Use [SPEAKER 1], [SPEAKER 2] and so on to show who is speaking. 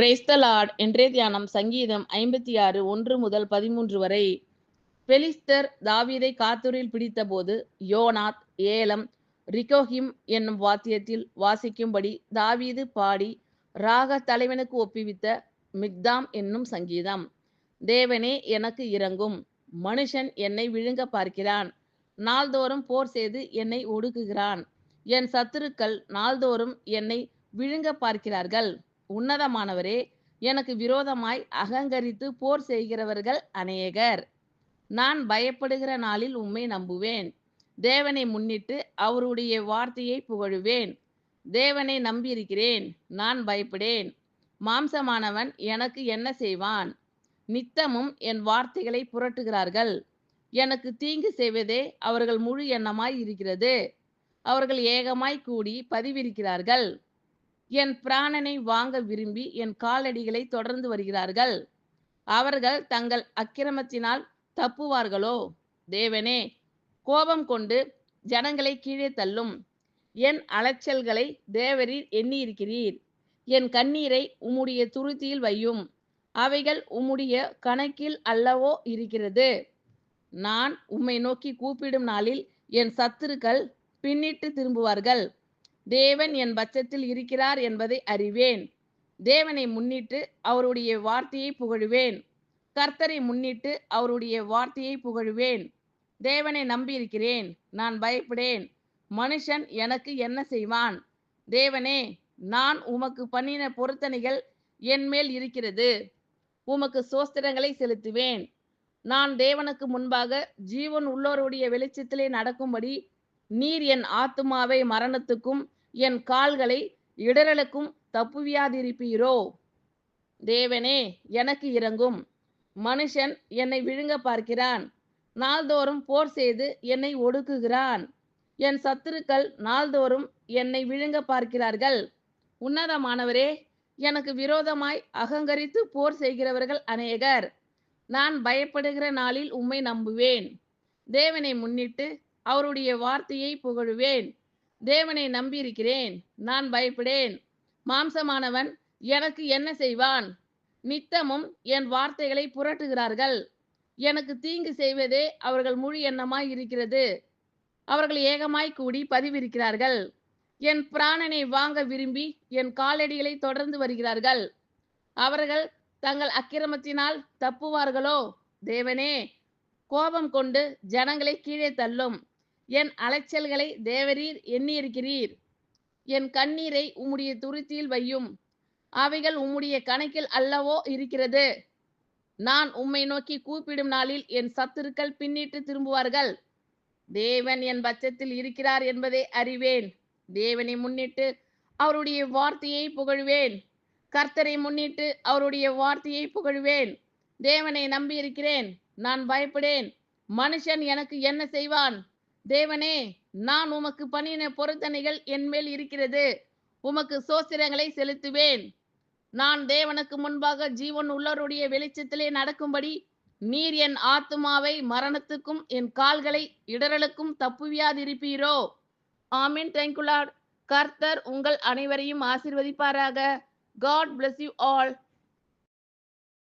[SPEAKER 1] Praise the Lord. இன்றைய தியானம் சங்கீதம் 56 1 முதல் 13 வரை. பெலிஸ்தர் தாவீதை காத்தூரில் பிடித்தபோது யோனாத், ஏலம், ரிகோகிம் என்னும் வாத்தியத்தில் வாசிக்கும்படி தாவீது பாடி ராக தலைவனுக்கு ஒப்புவித்த மிக்தாம் என்னும் சங்கீதம். தேவனே எனக்கு இரங்கும், மனுஷன் என்னை விழுங்க பார்க்கிறான், நாள்தோறும் போர் செய்து என்னை ஒடுக்குகிறான். என் சத்துருக்கள் நாள்தோறும் என்னை விழுங்க பார்க்கிறார்கள். உன்னதமானவரே, எனக்கு விரோதமாய் அகங்கரித்து போர் செய்கிறவர்கள் அநேகர். நான் பயப்படுகிற நாளில் உம்மை நம்புவேன். தேவனை முன்னிட்டு அவருடைய வார்த்தையை புகழுவேன். தேவனை நம்பியிருக்கிறேன், நான் பயப்படேன். மாம்சமானவன் எனக்கு என்ன செய்வான்? நித்தமும் என் வார்த்தைகளை புரட்டுகிறார்கள். எனக்கு தீங்கு செய்வதே அவர்கள் முழு எண்ணமாய் இருக்கிறது. அவர்கள் ஏகமாய் கூடி பதிவிருக்கிறார்கள். என் பிராணனை வாங்க விரும்பி என் காலடிகளை தொடர்ந்து வருகிறார்கள். அவர்கள் தங்கள் அக்கிரமத்தினால் தப்புவார்களோ? தேவனே, கோபம் கொண்டு ஜனங்களை கீழே தள்ளும். என் அலைச்சல்களை தேவரீர் எண்ணியிருக்கிறீர். என் கண்ணீரை உம்முடைய துருத்தியில் வையும். அவைகள் உம்முடைய கணக்கில் அல்லவோ இருக்கிறது. நான் உம்மை நோக்கி கூப்பிடும் நாளில் என் சத்துருக்கள் பின்னிட்டு திரும்புவார்கள். தேவன் என் பட்சத்தில் இருக்கிறார் என்பதை அறிவேன். தேவனை முன்னிட்டு அவருடைய வார்த்தையை புகழுவேன். கர்த்தரை முன்னிட்டு அவருடைய வார்த்தையை புகழுவேன். தேவனை நம்பியிருக்கிறேன், நான் பயப்படேன். மனுஷன் எனக்கு என்ன செய்வான்? தேவனே, நான் உமக்கு பண்ணின பொருத்தனைகள் என் மேல் இருக்கிறது. உமக்கு சோஸ்திரங்களை செலுத்துவேன். நான் தேவனுக்கு முன்பாக ஜீவன் உள்ளோருடைய வெளிச்சத்திலே நடக்கும்படி நீர் என் ஆத்துமாவை மரணத்துக்கும் என் கால்களை இடறலுக்கும் தப்புவியாதிருப்பீரோ? தேவனே, எனக்கு இரங்கும், மனுஷன் என்னை விழுங்க பார்க்கிறான், நாள்தோறும் போர் செய்து என்னை ஒடுக்குகிறான். என் சத்துருக்கள் நாள்தோறும் என்னை விழுங்க பார்க்கிறார்கள். உன்னதமானவரே, எனக்கு விரோதமாய் அகங்கரித்து போர் செய்கிறவர்கள் அநேகர். நான் பயப்படுகிற நாளில் உம்மை நம்புவேன். தேவனை முன்னிட்டு அவருடைய வார்த்தையை புகழுவேன். தேவனை நம்பியிருக்கிறேன், நான் பயப்படேன். மாம்சமானவன் எனக்கு என்ன செய்வான்? நித்தமும் என் வார்த்தைகளை புரட்டுகிறார்கள். எனக்கு தீங்கு செய்வதே அவர்கள் முழு எண்ணமாய் இருக்கிறது. அவர்கள் ஏகமாய் கூடி பதிவிருக்கிறார்கள். என் பிராணனை வாங்க விரும்பி என் காலடிகளை தொடர்ந்து வருகிறார்கள். அவர்கள் தங்கள் அக்கிரமத்தினால் தப்புவார்களோ? தேவனே, கோபம் கொண்டு ஜனங்களை கீழே தள்ளும். என் அலைச்சல்களை தேவரீர் எண்ணியிருக்கிறீர். என் கண்ணீரை உம்முடைய துருத்தியில் வையும். அவைகள் உம்முடைய கணக்கில் அல்லவோ இருக்கிறது. நான் உம்மை நோக்கி கூப்பிடும் நாளில் என் சத்துருக்கள் பின்னிட்டு திரும்புவார்கள். தேவன் என் பட்சத்தில் இருக்கிறார் என்பதை அறிவேன். தேவனை முன்னிட்டு அவருடைய வார்த்தையை புகழுவேன். கர்த்தரை முன்னிட்டு அவருடைய வார்த்தையை புகழுவேன். தேவனை நம்பியிருக்கிறேன், நான் பயப்படேன். மனுஷன் எனக்கு என்ன செய்வான்? தேவனே, நான் உமக்கு பண்ணின பொருத்தனைகள் என்மேல் இருக்கிறது. உமக்கு சோஸ்திரங்களை செலுத்துவேன். நான் தேவனுக்கு முன்பாக ஜீவன் உள்ளவருடைய வெளிச்சத்திலே நடக்கும்படி நீர் என் ஆத்துமாவை மரணத்துக்கும் என் கால்களை இடறலுக்கும் தப்புவியாதிருப்பீரோ? ஆமென். Thank you Lord. கர்த்தர் உங்கள் அனைவரையும் ஆசீர்வதிப்பாராக. God bless you all.